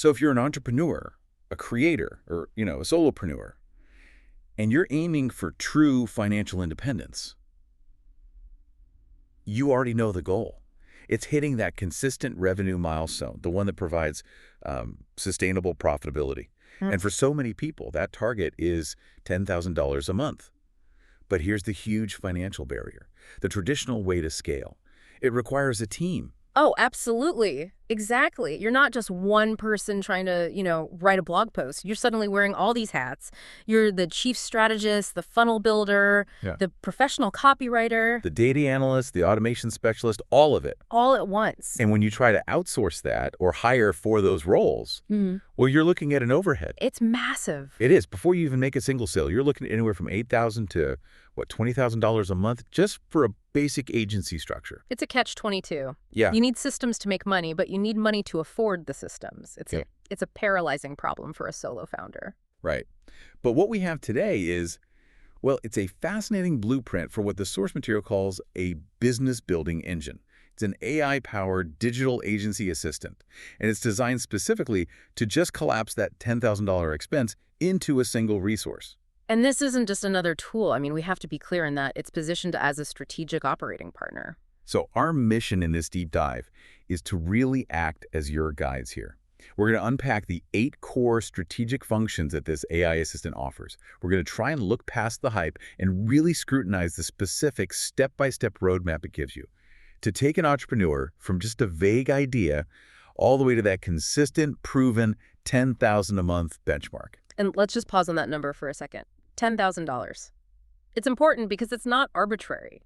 So if you're an entrepreneur, a creator, or, a solopreneur, and you're aiming for true financial independence, you already know the goal. It's hitting that consistent revenue milestone, the one that provides sustainable profitability. Mm. And for so many people, that target is $10,000 a month. But here's the huge financial barrier, the traditional way to scale. It requires a team. Oh, absolutely. Exactly. You're not just one person trying to, write a blog post. You're suddenly wearing all these hats. You're the chief strategist, the funnel builder, Yeah. the professional copywriter, The data analyst, the automation specialist, all of it. all at once. And when you try to outsource that or hire for those roles, well, you're looking at an overhead. It's massive. It is. Before you even make a single sale, you're looking at anywhere from $8,000 to, $20,000 a month just for a basic agency structure. It's a catch-22. Yeah. You need systems to make money, but you need money to afford the systems. Yeah. It's a paralyzing problem for a solo founder. Right. But what we have today is, well, it's a fascinating blueprint for what the source material calls a business building engine. It's an AI-powered digital agency assistant, and it's designed specifically to just collapse that $10,000 expense into a single resource. And this isn't just another tool. I mean, we have to be clear in that it's positioned as a strategic operating partner. So our mission in this deep dive is to really act as your guides here. We're going to unpack the 8 core strategic functions that this AI assistant offers. We're going to try and look past the hype and really scrutinize the specific step-by-step roadmap it gives you to take an entrepreneur from just a vague idea all the way to that consistent, proven $10,000 a month benchmark. And let's just pause on that number for a second. $10,000. It's important because it's not arbitrary,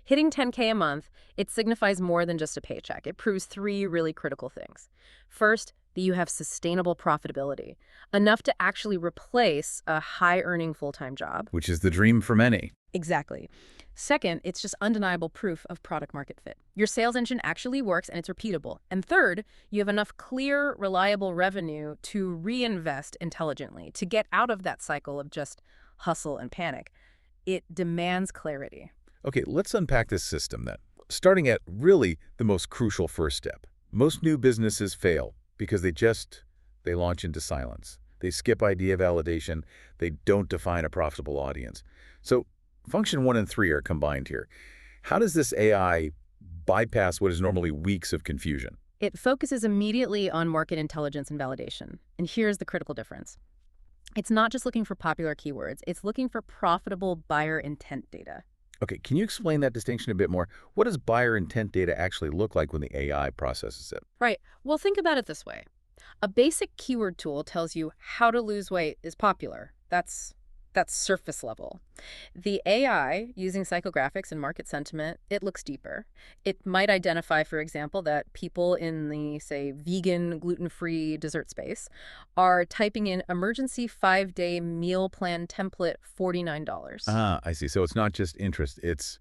Hitting $10K a month, it signifies more than just a paycheck. It proves 3 really critical things. First, that you have sustainable profitability, enough to actually replace a high-earning full-time job. Which is the dream for many. Exactly. Second, it's just undeniable proof of product market fit. Your sales engine actually works and it's repeatable. And third, you have enough clear, reliable revenue to reinvest intelligently, to get out of that cycle of just hustle and panic. It demands clarity. Okay, let's unpack this system then, starting at really the most crucial first step. Most new businesses fail because they launch into silence. They skip idea validation. They don't define a profitable audience. So function 1 and 3 are combined here. How does this AI bypass what is normally weeks of confusion? It focuses immediately on market intelligence and validation. And here's the critical difference. It's not just looking for popular keywords. It's looking for profitable buyer intent data. Okay, can you explain that distinction a bit more? What does buyer intent data actually look like when the AI processes it? Right. Well, think about it this way. A basic keyword tool tells you how to lose weight is popular. That's surface level. The AI, using psychographics and market sentiment, it looks deeper. It might identify, for example, that people in the, say, vegan, gluten-free dessert space are typing in emergency 5-day meal plan template $49. Ah, I see. So it's not just interest, it's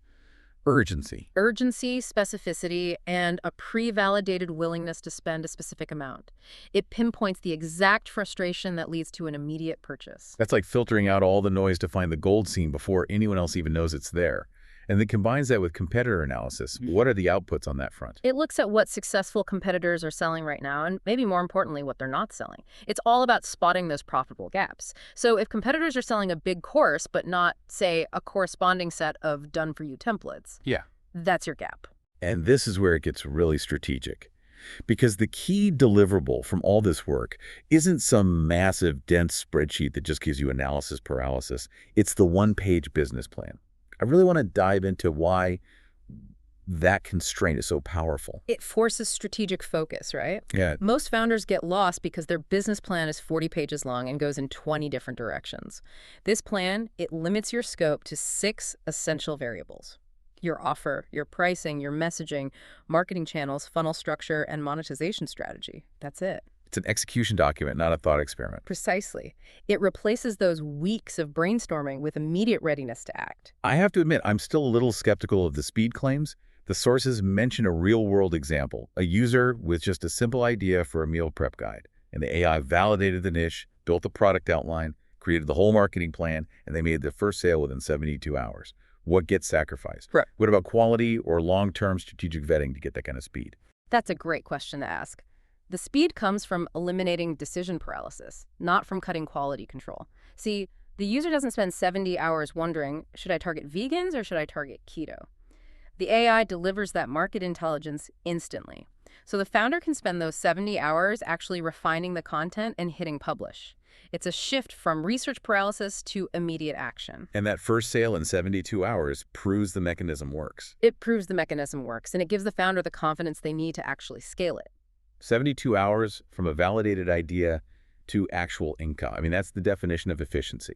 urgency. Urgency, specificity, and a pre-validated willingness to spend a specific amount. It pinpoints the exact frustration that leads to an immediate purchase. That's like filtering out all the noise to find the gold seam before anyone else even knows it's there. And then combines that with competitor analysis. What are the outputs on that front? It looks at what successful competitors are selling right now, and maybe more importantly, what they're not selling. It's all about spotting those profitable gaps. So if competitors are selling a big course, but not, say, a corresponding set of done-for-you templates, Yeah. that's your gap. And this is where it gets really strategic. Because the key deliverable from all this work isn't some massive, dense spreadsheet that just gives you analysis paralysis. It's the one-page business plan. I really want to dive into why that constraint is so powerful. It forces strategic focus, right? Yeah. Most founders get lost because their business plan is 40 pages long and goes in 20 different directions. This plan, it limits your scope to 6 essential variables: your offer, your pricing, your messaging, marketing channels, funnel structure, and monetization strategy. That's it. It's an execution document, not a thought experiment. Precisely. It replaces those weeks of brainstorming with immediate readiness to act. I have to admit, I'm still a little skeptical of the speed claims. The sources mention a real-world example, a user with just a simple idea for a meal prep guide. And the AI validated the niche, built the product outline, created the whole marketing plan, and they made the first sale within 72 hours. What gets sacrificed? Right. What about quality or long-term strategic vetting to get that kind of speed? That's a great question to ask. The speed comes from eliminating decision paralysis, not from cutting quality control. See, the user doesn't spend 70 hours wondering, should I target vegans or should I target keto? The AI delivers that market intelligence instantly. So the founder can spend those 70 hours actually refining the content and hitting publish. It's a shift from research paralysis to immediate action. And that first sale in 72 hours proves the mechanism works. It proves the mechanism works, and it gives the founder the confidence they need to actually scale it. 72 hours from a validated idea to actual income. I mean, that's the definition of efficiency.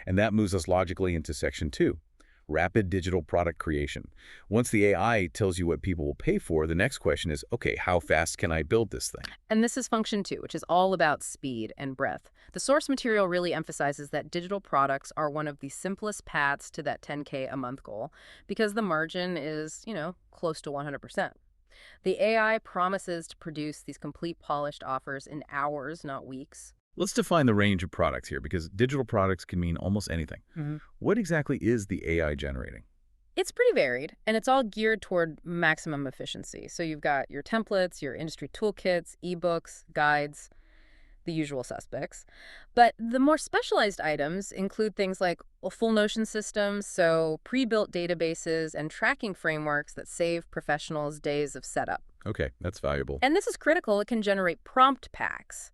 And that moves us logically into section 2, rapid digital product creation. Once the AI tells you what people will pay for, the next question is, okay, how fast can I build this thing? And this is function 2, which is all about speed and breadth. The source material really emphasizes that digital products are one of the simplest paths to that 10K a month goal because the margin is, close to 100%. The AI promises to produce these complete polished offers in hours, not weeks. Let's define the range of products here because digital products can mean almost anything. What exactly is the AI generating? It's pretty varied, and it's all geared toward maximum efficiency. So you've got your templates, your industry toolkits, ebooks, guides, the usual suspects. But the more specialized items include things like full Notion systems, so pre-built databases and tracking frameworks that save professionals days of setup. Okay, that's valuable. And this is critical. It can generate prompt packs.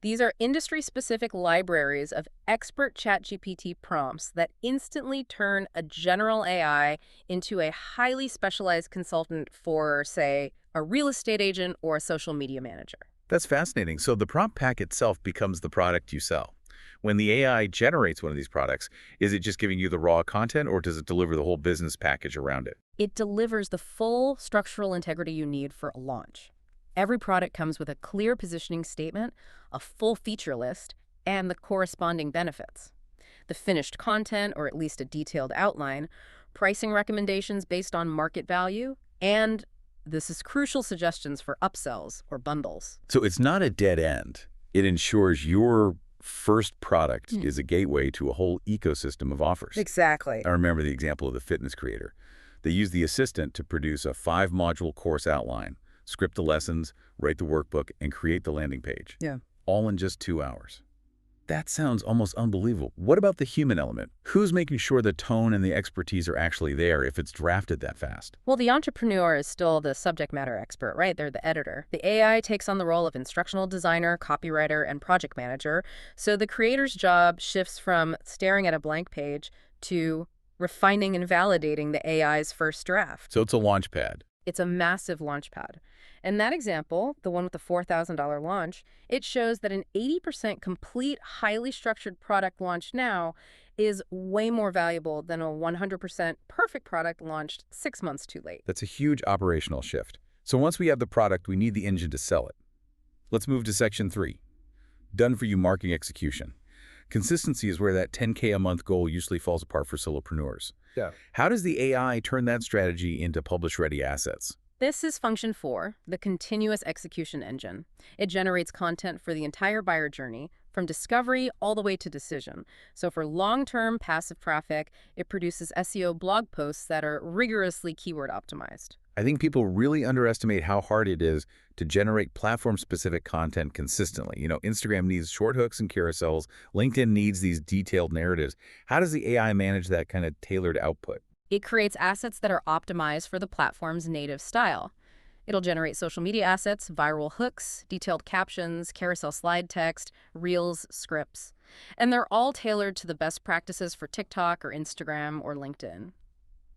These are industry-specific libraries of expert ChatGPT prompts that instantly turn a general AI into a highly specialized consultant for, say, a real estate agent or a social media manager. That's fascinating. So the prompt pack itself becomes the product you sell. When the AI generates one of these products, is it just giving you the raw content or does it deliver the whole business package around it? It delivers the full structural integrity you need for a launch. Every product comes with a clear positioning statement, a full feature list, and the corresponding benefits. The finished content, or at least a detailed outline, pricing recommendations based on market value, and this is crucial suggestions for upsells or bundles. So it's not a dead end. It ensures your first product is a gateway to a whole ecosystem of offers. Exactly. I remember the example of the fitness creator. They used the assistant to produce a 5-module course outline, script the lessons, write the workbook, and create the landing page. Yeah. All in just 2 hours. That sounds almost unbelievable. What about the human element? Who's making sure the tone and the expertise are actually there if it's drafted that fast? Well, the entrepreneur is still the subject matter expert, right? They're the editor. The AI takes on the role of instructional designer, copywriter, and project manager. So the creator's job shifts from staring at a blank page to refining and validating the AI's first draft. So it's a launch pad. It's a massive launch pad. In that example, the one with the $4,000 launch, it shows that an 80% complete, highly structured product launch now is way more valuable than a 100% perfect product launched 6 months too late. That's a huge operational shift. So once we have the product, we need the engine to sell it. Let's move to section 3. Done for you marketing execution. Consistency is where that 10K a month goal usually falls apart for solopreneurs. Yeah. How does the AI turn that strategy into publish-ready assets? This is function 4, the continuous execution engine. It generates content for the entire buyer journey, from discovery all the way to decision. So for long-term passive traffic, it produces SEO blog posts that are rigorously keyword optimized. I think people really underestimate how hard it is to generate platform-specific content consistently. Instagram needs short hooks and carousels. LinkedIn needs these detailed narratives. How does the AI manage that kind of tailored output? It creates assets that are optimized for the platform's native style. It'll generate social media assets, viral hooks, detailed captions, carousel slide text, reels, scripts. And they're all tailored to the best practices for TikTok or Instagram or LinkedIn.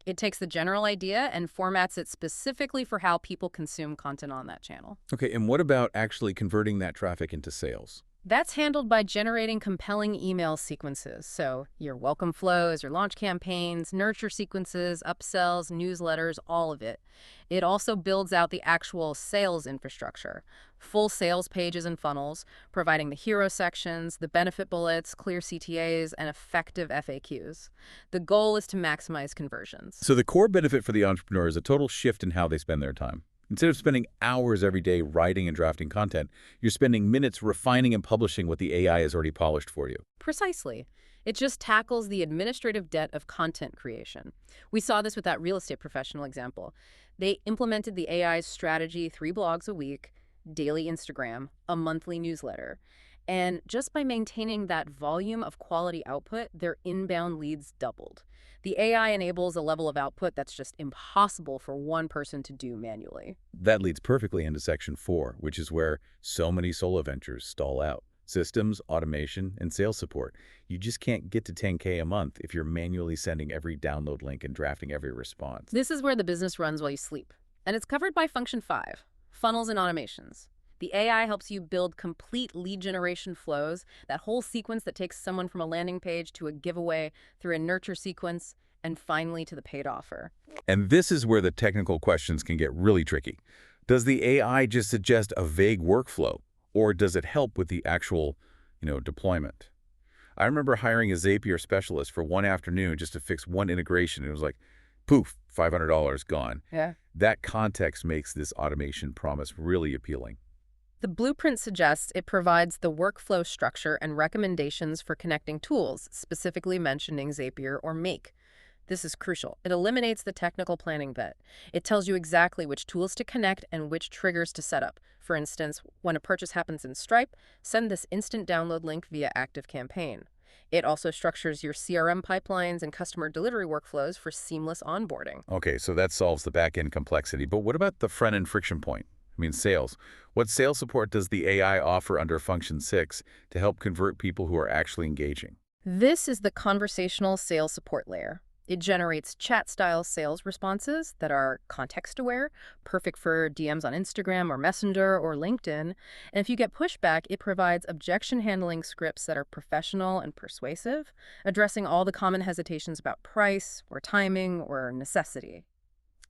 It takes the general idea and formats it specifically for how people consume content on that channel. Okay, and what about actually converting that traffic into sales? That's handled by generating compelling email sequences. So your welcome flows, your launch campaigns, nurture sequences, upsells, newsletters, all of it. It also builds out the actual sales infrastructure, full sales pages and funnels, providing the hero sections, the benefit bullets, clear CTAs, and effective FAQs. The goal is to maximize conversions. So the core benefit for the entrepreneur is a total shift in how they spend their time. Instead of spending hours every day writing and drafting content, you're spending minutes refining and publishing what the AI has already polished for you. Precisely. It just tackles the administrative debt of content creation. We saw this with that real estate professional example. They implemented the AI's strategy 3 blogs a week, daily Instagram, a monthly newsletter. And just by maintaining that volume of quality output, their inbound leads doubled. The AI enables a level of output that's just impossible for one person to do manually. That leads perfectly into Section 4, which is where so many solo ventures stall out. Systems, automation, and sales support. You just can't get to 10K a month if you're manually sending every download link and drafting every response. This is where the business runs while you sleep. And it's covered by Function 5, Funnels and Automations. The AI helps you build complete lead generation flows, that whole sequence that takes someone from a landing page to a giveaway through a nurture sequence, and finally to the paid offer. And this is where the technical questions can get really tricky. Does the AI just suggest a vague workflow, or does it help with the actual, deployment? I remember hiring a Zapier specialist for one afternoon just to fix one integration. It was like, poof, $500 gone. Yeah. That context makes this automation promise really appealing. The blueprint suggests it provides the workflow structure and recommendations for connecting tools, specifically mentioning Zapier or Make. This is crucial. It eliminates the technical planning bit. It tells you exactly which tools to connect and which triggers to set up. For instance, when a purchase happens in Stripe, send this instant download link via ActiveCampaign. It also structures your CRM pipelines and customer delivery workflows for seamless onboarding. Okay, so that solves the back-end complexity. But what about the front-end friction point? Sales. What sales support does the AI offer under Function 6 to help convert people who are actually engaging? This is the conversational sales support layer. It generates chat-style sales responses that are context-aware, perfect for DMs on Instagram or Messenger or LinkedIn. And if you get pushback, it provides objection-handling scripts that are professional and persuasive, addressing all the common hesitations about price or timing or necessity.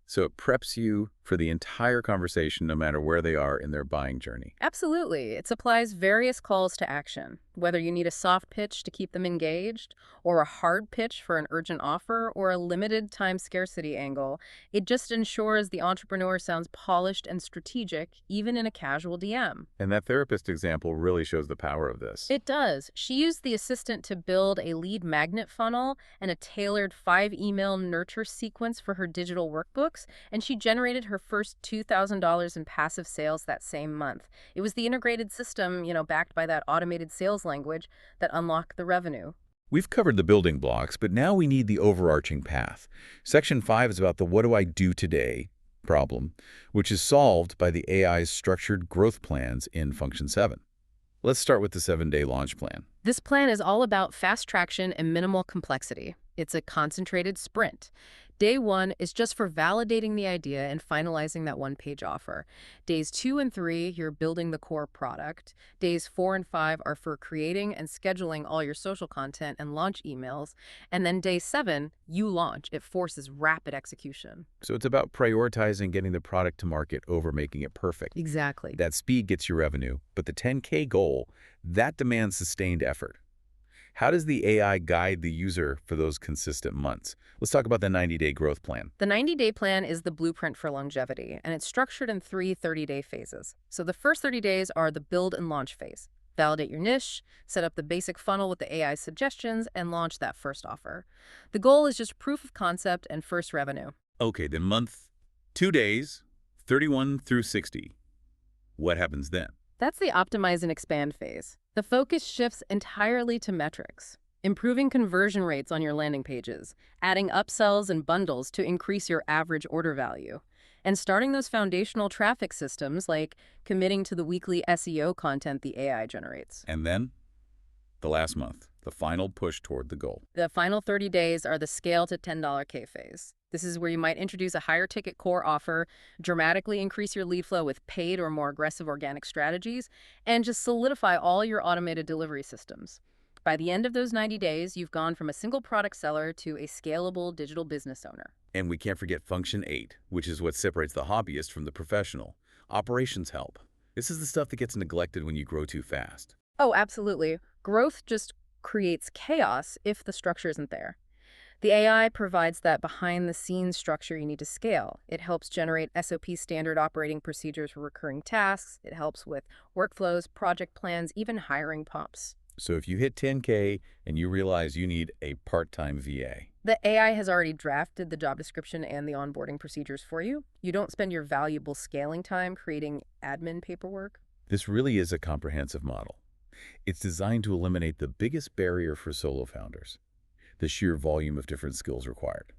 So it preps you for the entire conversation no matter where they are in their buying journey. Absolutely. It supplies various calls to action, whether you need a soft pitch to keep them engaged, or a hard pitch for an urgent offer, or a limited time scarcity angle. It just ensures the entrepreneur sounds polished and strategic, even in a casual DM. And that therapist example really shows the power of this. It does. She used the assistant to build a lead magnet funnel and a tailored 5-email nurture sequence for her digital workbooks, and she generated her first $2,000 in passive sales that same month. It was the integrated system, backed by that automated sales language that unlocked the revenue. We've covered the building blocks, but now we need the overarching path. Section 5 is about the what do I do today problem, which is solved by the AI's structured growth plans in Function 7. Let's start with the 7-day launch plan. This plan is all about fast traction and minimal complexity. It's a concentrated sprint. Day 1 is just for validating the idea and finalizing that one-page offer. Days 2 and 3, you're building the core product. Days 4 and 5 are for creating and scheduling all your social content and launch emails. And then day 7, you launch. It forces rapid execution. So it's about prioritizing getting the product to market over making it perfect. Exactly. That speed gets you revenue, but the 10K goal, that demands sustained effort. How does the AI guide the user for those consistent months? Let's talk about the 90-day growth plan. The 90-day plan is the blueprint for longevity, and it's structured in 3 30-day phases. So the first 30 days are the build and launch phase. Validate your niche, set up the basic funnel with the AI suggestions, and launch that first offer. The goal is just proof of concept and first revenue. Okay, then month 2 days, 31 through 60. What happens then? That's the optimize and expand phase. The focus shifts entirely to metrics, improving conversion rates on your landing pages, adding upsells and bundles to increase your average order value, and starting those foundational traffic systems like committing to the weekly SEO content the AI generates. And then, the last month, the final push toward the goal. The final 30 days are the scale to $10K phase. This is where you might introduce a higher ticket core offer, dramatically increase your lead flow with paid or more aggressive organic strategies, and just solidify all your automated delivery systems. By the end of those 90 days, you've gone from a single product seller to a scalable digital business owner. And we can't forget Function 8, which is what separates the hobbyist from the professional. Operations help. This is the stuff that gets neglected when you grow too fast. Oh, absolutely. Growth just creates chaos if the structure isn't there. The AI provides that behind-the-scenes structure you need to scale. It helps generate SOP standard operating procedures for recurring tasks. It helps with workflows, project plans, even hiring pops. So if you hit 10K and you realize you need a part-time VA. The AI has already drafted the job description and the onboarding procedures for you. You don't spend your valuable scaling time creating admin paperwork. This really is a comprehensive model. It's designed to eliminate the biggest barrier for solo founders, the sheer volume of different skills required.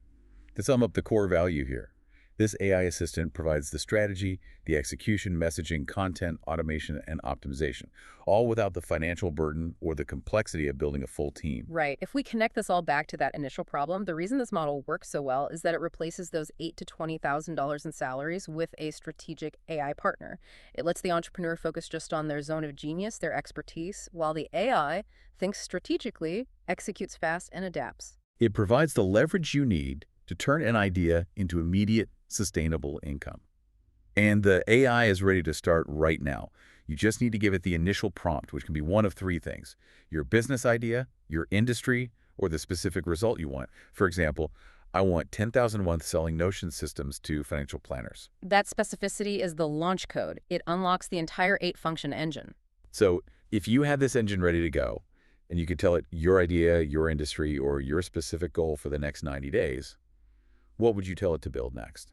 To sum up the core value here, this AI assistant provides the strategy, the execution, messaging, content, automation, and optimization, all without the financial burden or the complexity of building a full team. Right. If we connect this all back to that initial problem, the reason this model works so well is that it replaces those $8,000 to $20,000 in salaries with a strategic AI partner. It lets the entrepreneur focus just on their zone of genius, their expertise, while the AI thinks strategically, executes fast, and adapts. It provides the leverage you need to turn an idea into immediate, sustainable income. And the AI is ready to start right now. You just need to give it the initial prompt, which can be one of three things: your business idea, your industry, or the specific result you want. For example, I want 10,000 a month selling Notion systems to financial planners. That specificity is the launch code. It unlocks the entire 8-function engine. So if you had this engine ready to go, and you could tell it your idea, your industry, or your specific goal for the next 90 days, what would you tell it to build next?